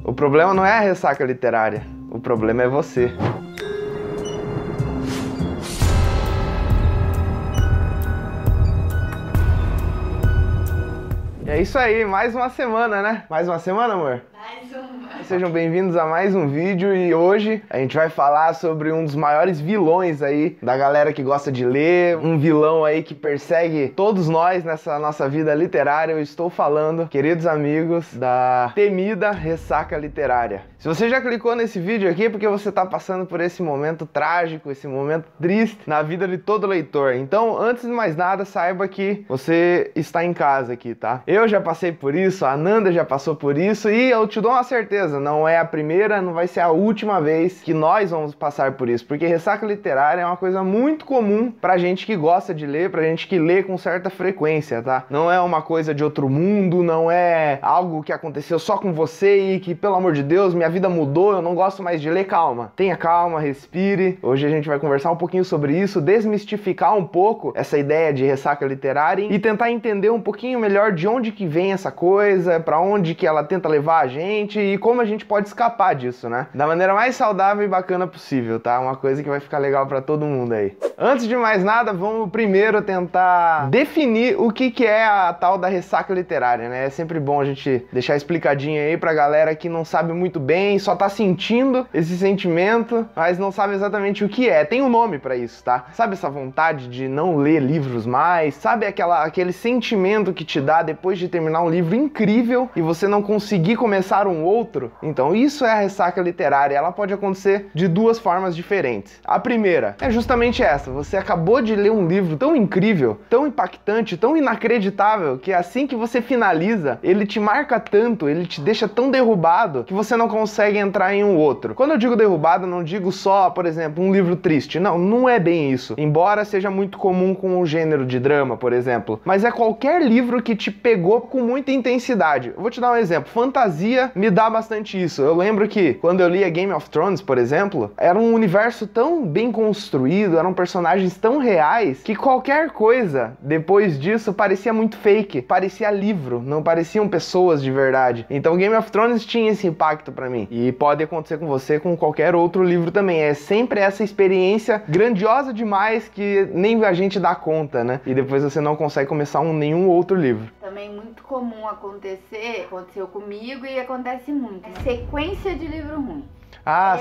O problema não é a ressaca literária, o problema é você. E é isso aí, mais uma semana, né? Mais uma semana, amor? Mais uma. Sejam bem-vindos a mais um vídeo e hoje a gente vai falar sobre um dos maiores vilões aí da galera que gosta de ler, um vilão aí que persegue todos nós nessa nossa vida literária. Eu estou falando, queridos amigos, da temida ressaca literária. Se você já clicou nesse vídeo aqui é porque você está passando por esse momento trágico, esse momento triste na vida de todo leitor. Então, antes de mais nada, saiba que você está em casa aqui, tá? Eu já passei por isso, a Nanda já passou por isso e eu te dou uma certeza, não é a primeira, não vai ser a última vez que nós vamos passar por isso, porque ressaca literária é uma coisa muito comum pra gente que gosta de ler, pra gente que lê com certa frequência, tá? Não é uma coisa de outro mundo, não é algo que aconteceu só com você e que, pelo amor de Deus, minha vida mudou, eu não gosto mais de ler. Calma, tenha calma, respire. Hoje a gente vai conversar um pouquinho sobre isso, desmistificar um pouco essa ideia de ressaca literária e tentar entender um pouquinho melhor de onde que vem essa coisa, pra onde que ela tenta levar a gente e como a gente pode escapar disso, né? Da maneira mais saudável e bacana possível, tá? Uma coisa que vai ficar legal pra todo mundo aí. Antes de mais nada, vamos primeiro tentar definir o que é a tal da ressaca literária, né? É sempre bom a gente deixar explicadinho aí pra galera que não sabe muito bem, só tá sentindo esse sentimento, mas não sabe exatamente o que é. Tem um nome pra isso, tá? Sabe essa vontade de não ler livros mais? Sabe aquele sentimento que te dá depois de terminar um livro incrível e você não conseguir começar um outro? Então isso é a ressaca literária. Ela pode acontecer de duas formas diferentes. A primeira é justamente essa. Você acabou de ler um livro tão incrível, tão impactante, tão inacreditável, que assim que você finaliza, ele te marca tanto, ele te deixa tão derrubado que você não consegue entrar em um outro. Quando eu digo derrubado, não digo só, por exemplo, um livro triste. Não, não é bem isso. Embora seja muito comum com o gênero de drama, por exemplo. Mas é qualquer livro que te pegou com muita intensidade. Eu vou te dar um exemplo. Fantasia me dá bastante isso. Eu lembro que quando eu lia Game of Thrones, por exemplo, era um universo tão bem construído, eram personagens tão reais, que qualquer coisa depois disso parecia muito fake, parecia livro, não pareciam pessoas de verdade. Então Game of Thrones tinha esse impacto pra mim. E pode acontecer com você com qualquer outro livro também. É sempre essa experiência grandiosa demais que nem a gente dá conta, né? E depois você não consegue começar nenhum outro livro. Também muito comum aconteceu comigo e acontece muito. Sequência de livro ruim. A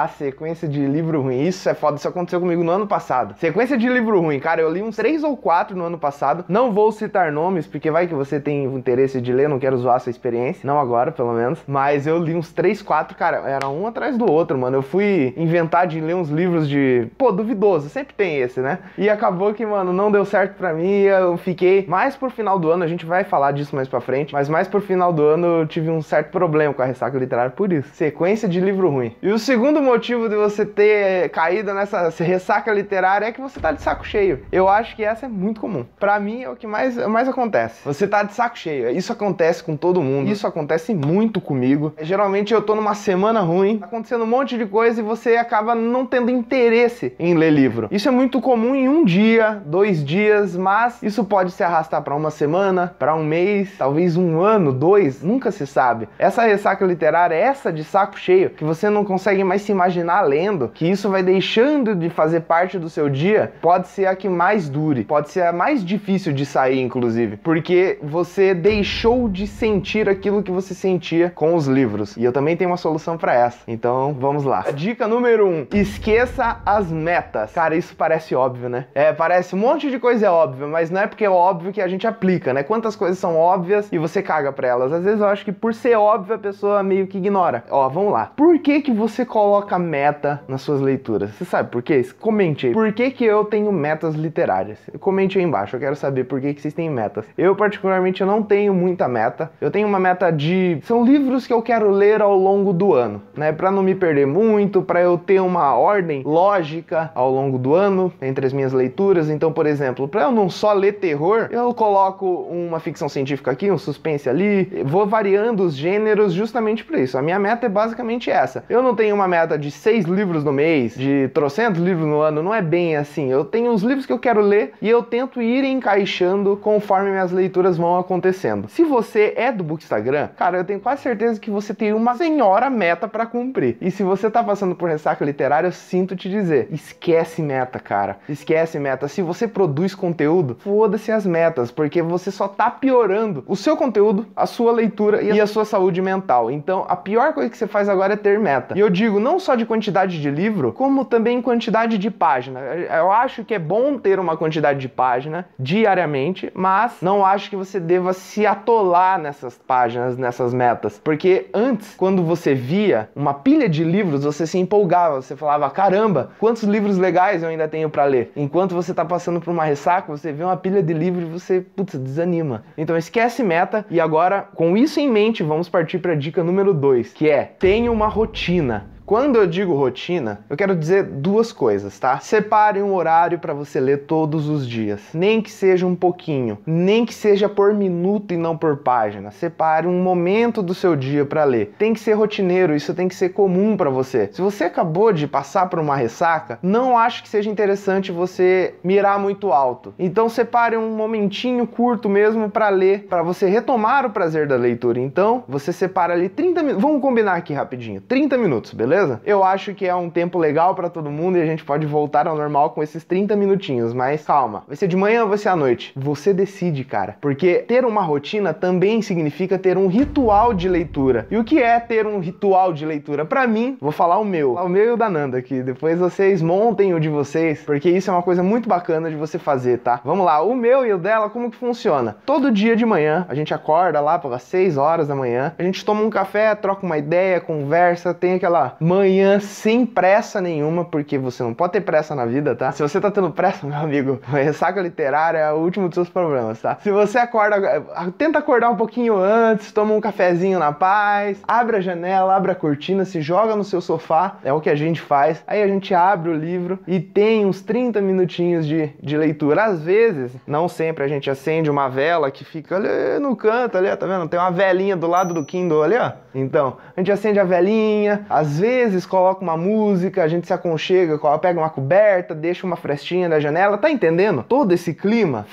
sequência de livro ruim, isso é foda, isso aconteceu comigo no ano passado. Sequência de livro ruim, cara, eu li uns 3 ou 4 no ano passado, não vou citar nomes, porque vai que você tem interesse de ler, não quero zoar a sua experiência, não agora, pelo menos, mas eu li uns 3, 4, cara, era um atrás do outro, mano, eu fui inventar de ler uns livros de, duvidoso, sempre tem esse, né, e acabou que, mano, não deu certo pra mim, eu fiquei, mais pro final do ano, a gente vai falar disso mais pra frente, mas mais pro final do ano eu tive um certo problema com a ressaca literária por isso, sequência de livro ruim. E o segundo motivo de você ter caído nessa ressaca literária é que você tá de saco cheio. Eu acho que essa é muito comum. Pra mim é o que mais acontece. Você tá de saco cheio. Isso acontece com todo mundo. Isso acontece muito comigo. Geralmente eu tô numa semana ruim, tá acontecendo um monte de coisa e você acaba não tendo interesse em ler livro. Isso é muito comum em um dia, 2 dias, mas isso pode se arrastar pra uma semana, pra um mês, talvez um ano, 2, nunca se sabe. Essa ressaca literária, essa de saco cheio, que você não consegue mais se imaginar lendo, que isso vai deixando de fazer parte do seu dia, pode ser a que mais dure, pode ser a mais difícil de sair, inclusive, porque você deixou de sentir aquilo que você sentia com os livros. E eu também tenho uma solução pra essa. Então, vamos lá. A dica número 1, esqueça as metas. Cara, isso parece óbvio, né? Parece um monte de coisa óbvia, mas não é porque é óbvio que a gente aplica, né? Quantas coisas são óbvias e você caga pra elas. Às vezes eu acho que por ser óbvio a pessoa meio que ignora. Ó, vamos lá. Por que você coloca meta nas suas leituras? Você sabe por quê? Comente aí. Por que eu tenho metas literárias? Comente aí embaixo, eu quero saber por que vocês têm metas. Eu, particularmente, eu não tenho muita meta. Eu tenho uma meta de... São livros que eu quero ler ao longo do ano, né? Pra não me perder muito, pra eu ter uma ordem lógica ao longo do ano, entre as minhas leituras. Então, por exemplo, pra eu não só ler terror, eu coloco uma ficção científica aqui, um suspense ali, vou variando os gêneros justamente por isso. A minha meta é basicamente essa. Eu não tenho uma meta meta de 6 livros no mês, de trocentos livros no ano, não é bem assim. Eu tenho os livros que eu quero ler e eu tento ir encaixando conforme minhas leituras vão acontecendo. Se você é do Bookstagram, cara, eu tenho quase certeza que você tem uma senhora meta pra cumprir. E se você tá passando por ressaca literária, eu sinto te dizer, esquece meta, cara. Esquece meta. Se você produz conteúdo, foda-se as metas, porque você só tá piorando o seu conteúdo, a sua leitura e a sua saúde mental. Então, a pior coisa que você faz agora é ter meta. E eu digo não só de quantidade de livro, como também quantidade de página. Eu acho que é bom ter uma quantidade de página diariamente, mas não acho que você deva se atolar nessas páginas, nessas metas. Porque antes, quando você via uma pilha de livros, você se empolgava, você falava, caramba, quantos livros legais eu ainda tenho pra ler. Enquanto você tá passando por uma ressaca, você vê uma pilha de livros e você, putz, desanima. Então esquece meta e agora, com isso em mente, vamos partir pra dica número 2, que é, tenha uma rotina. Quando eu digo rotina, eu quero dizer duas coisas, tá? Separe um horário para você ler todos os dias. Nem que seja um pouquinho, nem que seja por minuto e não por página. Separe um momento do seu dia para ler. Tem que ser rotineiro, isso tem que ser comum para você. Se você acabou de passar por uma ressaca, não acho que seja interessante você mirar muito alto. Então separe um momentinho curto mesmo para ler, para você retomar o prazer da leitura. Então, você separa ali 30 minutos. Vamos combinar aqui rapidinho. 30 minutos, beleza? Eu acho que é um tempo legal pra todo mundo e a gente pode voltar ao normal com esses 30 minutinhos, mas calma, vai ser de manhã ou vai ser à noite? Você decide, cara, porque ter uma rotina também significa ter um ritual de leitura. E o que é ter um ritual de leitura? Pra mim, vou falar o meu e o da Nanda aqui, depois vocês montem o de vocês, porque isso é uma coisa muito bacana de você fazer, tá? Vamos lá, o meu e o dela, como que funciona? Todo dia de manhã, a gente acorda lá pelas 6 horas da manhã, a gente toma um café, troca uma ideia, conversa, tem aquela manhã sem pressa nenhuma, porque você não pode ter pressa na vida, tá? Se você tá tendo pressa, meu amigo, ressaca literária é o último dos seus problemas, tá? Se você acorda, tenta acordar um pouquinho antes, toma um cafezinho na paz, abre a janela, abre a cortina, se joga no seu sofá, é o que a gente faz. Aí a gente abre o livro e tem uns 30 minutinhos de leitura. Às vezes, não sempre, a gente acende uma vela que fica ali no canto, ali, tá vendo? Tem uma velinha do lado do Kindle ali, ó. Então, a gente acende a velinha, às vezes coloca uma música, a gente se aconchega, pega uma coberta, deixa uma frestinha na janela, tá entendendo? Todo esse clima,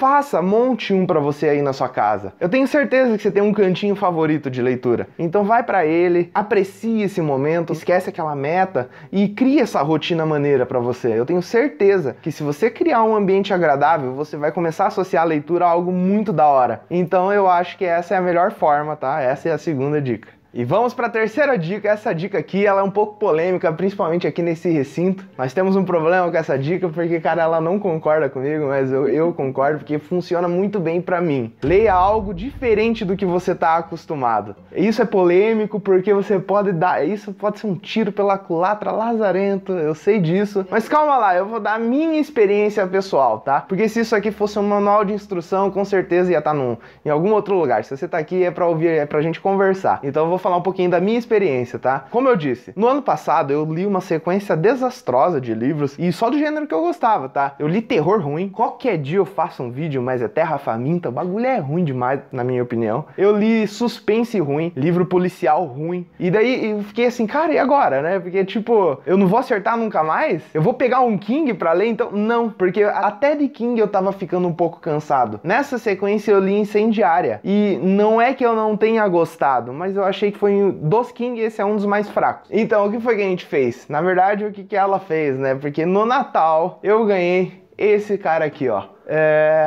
monte um pra você aí na sua casa. Eu tenho certeza que você tem um cantinho favorito de leitura. Então vai pra ele, aprecie esse momento, esquece aquela meta e cria essa rotina maneira pra você. Eu tenho certeza que se você criar um ambiente agradável, você vai começar a associar a leitura a algo muito da hora. Então eu acho que essa é a melhor forma, tá? Essa é a segunda dica. E vamos para a terceira dica. Essa dica aqui, ela é um pouco polêmica, principalmente aqui nesse recinto. Nós temos um problema com essa dica, porque, cara, ela não concorda comigo, mas eu concordo, porque funciona muito bem pra mim. Leia algo diferente do que você tá acostumado. Isso é polêmico, porque você pode dar... Isso pode ser um tiro pela culatra lazarento, eu sei disso. Mas calma lá, eu vou dar a minha experiência pessoal, tá? Porque se isso aqui fosse um manual de instrução, com certeza ia estar em algum outro lugar. Se você tá aqui, é pra ouvir, é pra gente conversar. Então eu vou falar um pouquinho da minha experiência, tá? Como eu disse, no ano passado eu li uma sequência desastrosa de livros e só do gênero que eu gostava, tá? Eu li terror ruim, qualquer dia eu faço um vídeo, mas é terra faminta, o bagulho é ruim demais, na minha opinião. Eu li suspense ruim, livro policial ruim, e daí eu fiquei assim, cara, e agora, né? Porque, tipo, eu não vou acertar nunca mais? Eu vou pegar um King pra ler? Então, não, porque até de King eu tava ficando um pouco cansado. Nessa sequência eu li Incendiária, e não é que eu não tenha gostado, mas eu achei que foi dos King, esse é um dos mais fracos. Então, o que foi que a gente fez? Na verdade, o que ela fez, né? Porque no Natal eu ganhei esse cara aqui, ó.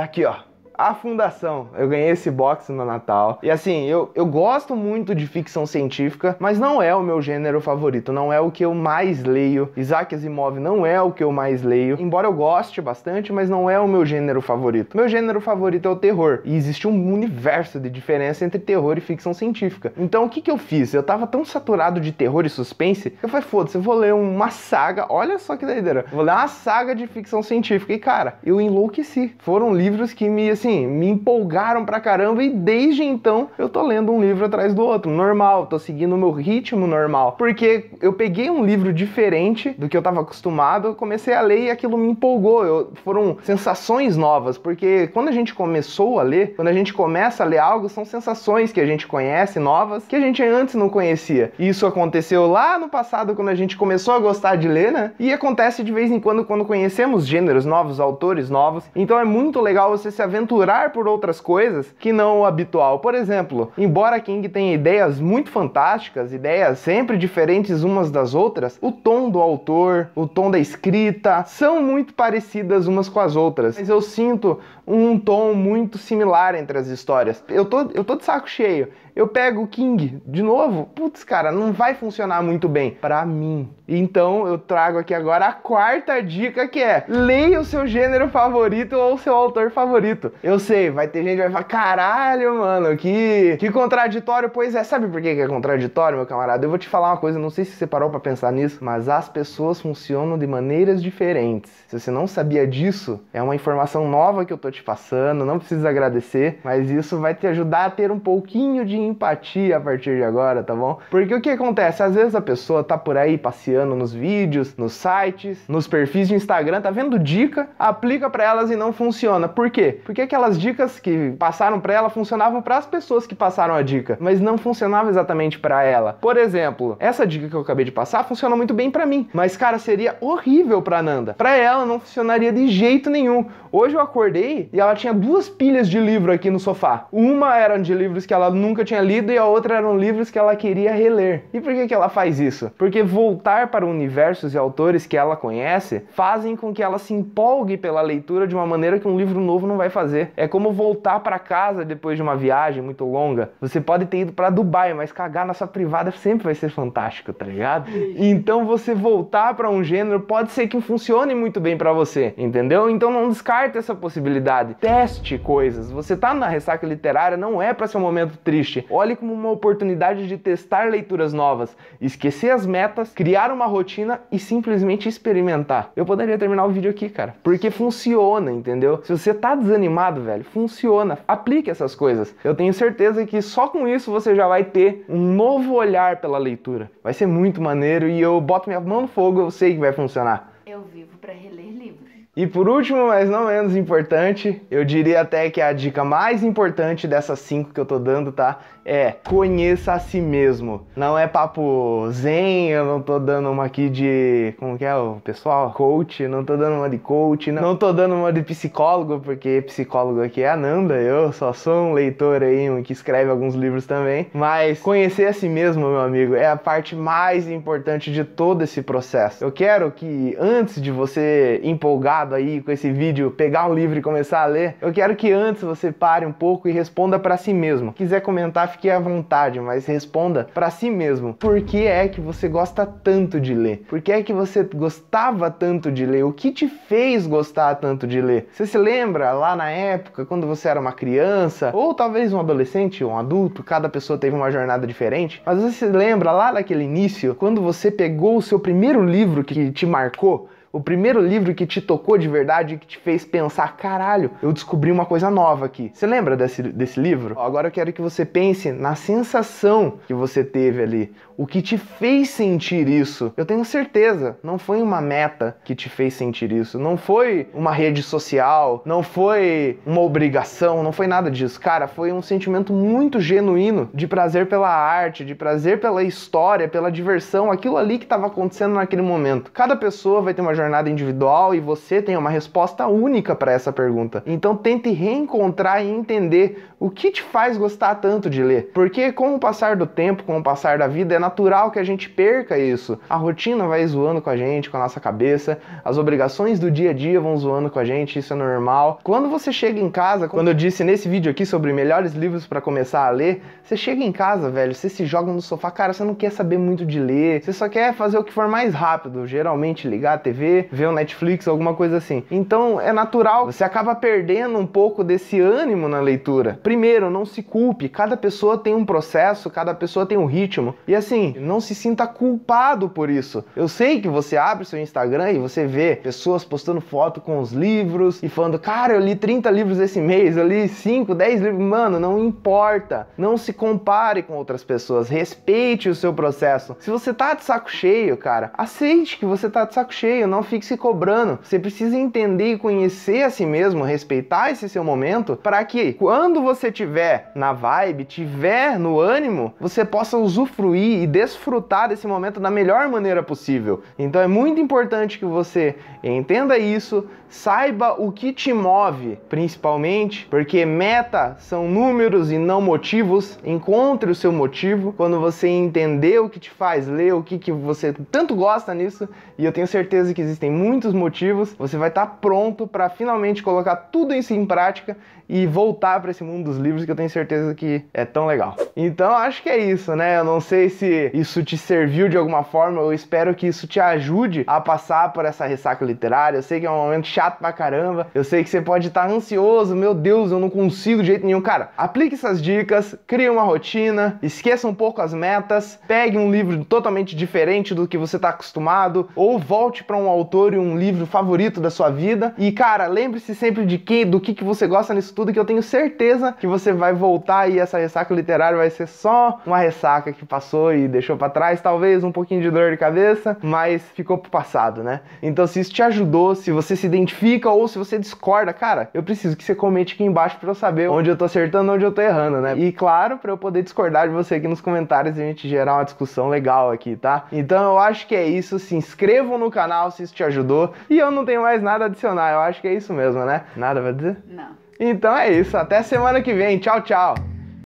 Aqui, ó. A Fundação. Eu ganhei esse box no Natal. E assim, eu gosto muito de ficção científica, mas não é o meu gênero favorito, não é o que eu mais leio. Isaac Asimov não é o que eu mais leio, embora eu goste bastante, mas não é o meu gênero favorito. Meu gênero favorito é o terror, e existe um universo de diferença entre terror e ficção científica. Então o que eu fiz? Eu tava tão saturado de terror e suspense, que eu falei, foda-se, eu vou ler uma saga, olha só que doideira, vou ler uma saga de ficção científica. E cara, eu enlouqueci. Foram livros que me, assim, assim, me empolgaram pra caramba e desde então eu tô lendo um livro atrás do outro, normal, tô seguindo o meu ritmo normal, porque eu peguei um livro diferente do que eu tava acostumado, eu comecei a ler e aquilo me empolgou, foram sensações novas, porque quando a gente começou a ler, quando a gente começa a ler algo, são sensações que a gente conhece, novas, que a gente antes não conhecia. Isso aconteceu lá no passado, quando a gente começou a gostar de ler, né? E acontece de vez em quando conhecemos gêneros novos, autores novos. Então é muito legal você se aventurar por outras coisas que não o habitual. Por exemplo, embora King tenha ideias muito fantásticas, ideias sempre diferentes umas das outras, o tom do autor, o tom da escrita, são muito parecidas umas com as outras. Mas eu sinto um tom muito similar entre as histórias. Eu tô de saco cheio. Eu pego o King de novo, putz, cara, não vai funcionar muito bem pra mim. Então eu trago aqui agora a quarta dica, que é: leia o seu gênero favorito ou o seu autor favorito. Eu sei, vai ter gente que vai falar, caralho, mano, que contraditório. Pois é, sabe por que é contraditório, meu camarada? Eu vou te falar uma coisa, não sei se você parou pra pensar nisso, mas as pessoas funcionam de maneiras diferentes. Se você não sabia disso, é uma informação nova que eu tô te passando, não precisa agradecer, mas isso vai te ajudar a ter um pouquinho de empatia a partir de agora, tá bom? Porque o que acontece? Às vezes a pessoa tá por aí passeando nos vídeos, nos sites, nos perfis de Instagram, tá vendo dica, aplica pra elas e não funciona. Por quê? Porque aquelas dicas que passaram pra ela funcionavam para as pessoas que passaram a dica, mas não funcionava exatamente pra ela. Por exemplo, essa dica que eu acabei de passar funciona muito bem pra mim, mas cara, seria horrível pra Nanda. Pra ela não funcionaria de jeito nenhum. Hoje eu acordei e ela tinha 2 pilhas de livro aqui no sofá. Uma era de livros que ela nunca tinha lido e a outra eram livros que ela queria reler. E por que ela faz isso? Porque voltar para universos e autores que ela conhece fazem com que ela se empolgue pela leitura de uma maneira que um livro novo não vai fazer. É como voltar para casa depois de uma viagem muito longa. Você pode ter ido para Dubai, mas cagar na sua privada sempre vai ser fantástico, tá ligado? Então você voltar para um gênero pode ser que funcione muito bem para você, entendeu? Então não descarte essa possibilidade. Teste coisas. Você tá na ressaca literária, não é para ser um momento triste. Olhe como uma oportunidade de testar leituras novas, esquecer as metas, criar uma rotina e simplesmente experimentar. Eu poderia terminar o vídeo aqui, cara, porque funciona, entendeu? Se você tá desanimado, velho, funciona. Aplique essas coisas. Eu tenho certeza que só com isso você já vai ter um novo olhar pela leitura. Vai ser muito maneiro e eu boto minha mão no fogo, eu sei que vai funcionar. Eu vivo para reler livros. E por último, mas não menos importante, eu diria até que a dica mais importante dessas 5 que eu tô dando, tá? É, conheça a si mesmo. Não é papo zen, eu não tô dando uma aqui de... como que é o pessoal? Coach, não tô dando uma de coach, não tô dando uma de psicólogo, porque psicólogo aqui é a Nanda, eu só sou um leitor aí, um que escreve alguns livros também. Mas conhecer a si mesmo, meu amigo, é a parte mais importante de todo esse processo. Eu quero que antes de você empolgar aí com esse vídeo, pegar um livro e começar a ler, eu quero que antes você pare um pouco e responda pra si mesmo. Se quiser comentar, fique à vontade, mas responda pra si mesmo. Por que é que você gosta tanto de ler? Por que é que você gostava tanto de ler? O que te fez gostar tanto de ler? Você se lembra lá na época, quando você era uma criança, ou talvez um adolescente ou um adulto, cada pessoa teve uma jornada diferente, mas você se lembra lá naquele início, quando você pegou o seu primeiro livro que te marcou? O primeiro livro que te tocou de verdade, que te fez pensar, caralho, eu descobri uma coisa nova aqui. Você lembra desse livro? Agora eu quero que você pense na sensação que você teve ali. O que te fez sentir isso? Eu tenho certeza, não foi uma meta que te fez sentir isso. Não foi uma rede social, não foi uma obrigação, não foi nada disso. Cara, foi um sentimento muito genuíno de prazer pela arte, de prazer pela história, pela diversão, aquilo ali que estava acontecendo naquele momento. Cada pessoa vai ter uma jornada individual e você tem uma resposta única para essa pergunta. Então tente reencontrar e entender o que te faz gostar tanto de ler. Porque com o passar do tempo, com o passar da vida, é natural que a gente perca isso. A rotina vai zoando com a gente, com a nossa cabeça, as obrigações do dia a dia vão zoando com a gente, isso é normal. Quando você chega em casa, quando eu disse nesse vídeo aqui sobre melhores livros para começar a ler, você chega em casa, velho, você se joga no sofá, cara, você não quer saber muito de ler, você só quer fazer o que for mais rápido, geralmente ligar a TV, você ver um Netflix, alguma coisa assim. Então é natural, você acaba perdendo um pouco desse ânimo na leitura. Primeiro, não se culpe, cada pessoa tem um processo, cada pessoa tem um ritmo. E assim, não se sinta culpado por isso. Eu sei que você abre seu Instagram e você vê pessoas postando foto com os livros e falando, cara, eu li 30 livros esse mês, eu li 5, 10 livros. Mano, não importa. Não se compare com outras pessoas. Respeite o seu processo. Se você tá de saco cheio, cara, aceite que você tá de saco cheio, não fique se cobrando. Você precisa entender e conhecer a si mesmo, respeitar esse seu momento, para que quando você tiver na vibe, tiver no ânimo, você possa usufruir e desfrutar desse momento da melhor maneira possível. Então é muito importante que você entenda isso, saiba o que te move, principalmente, porque meta são números e não motivos. Encontre o seu motivo. Quando você entender o que te faz ler, o que você tanto gosta nisso, e eu tenho certeza que existem muitos motivos, você vai estar pronto para finalmente colocar tudo isso em prática e voltar para esse mundo dos livros, que eu tenho certeza que é tão legal. Então acho que é isso, né? Eu não sei se isso te serviu de alguma forma, eu espero que isso te ajude a passar por essa ressaca literária. Eu sei que é um momento chato pra caramba, eu sei que você pode estar ansioso, meu Deus, eu não consigo de jeito nenhum. Cara, aplique essas dicas, crie uma rotina, esqueça um pouco as metas, pegue um livro totalmente diferente do que você está acostumado, ou volte para um autor e um livro favorito da sua vida. E cara, lembre-se sempre do que você gosta nisso tudo, que eu tenho certeza que você vai voltar e essa ressaca literária vai ser só uma ressaca que passou e deixou para trás, talvez um pouquinho de dor de cabeça, mas ficou pro passado, né? Então se isso te ajudou, se você se identifica ou se você discorda, cara, eu preciso que você comente aqui embaixo para eu saber onde eu tô acertando, onde eu tô errando, né? E claro, para eu poder discordar de você aqui nos comentários e a gente gerar uma discussão legal aqui, tá? Então eu acho que é isso, se inscrevam no canal se isso te ajudou, e eu não tenho mais nada a adicionar, eu acho que é isso mesmo, né? Nada vai dizer? Não. Então é isso, até semana que vem, tchau, tchau!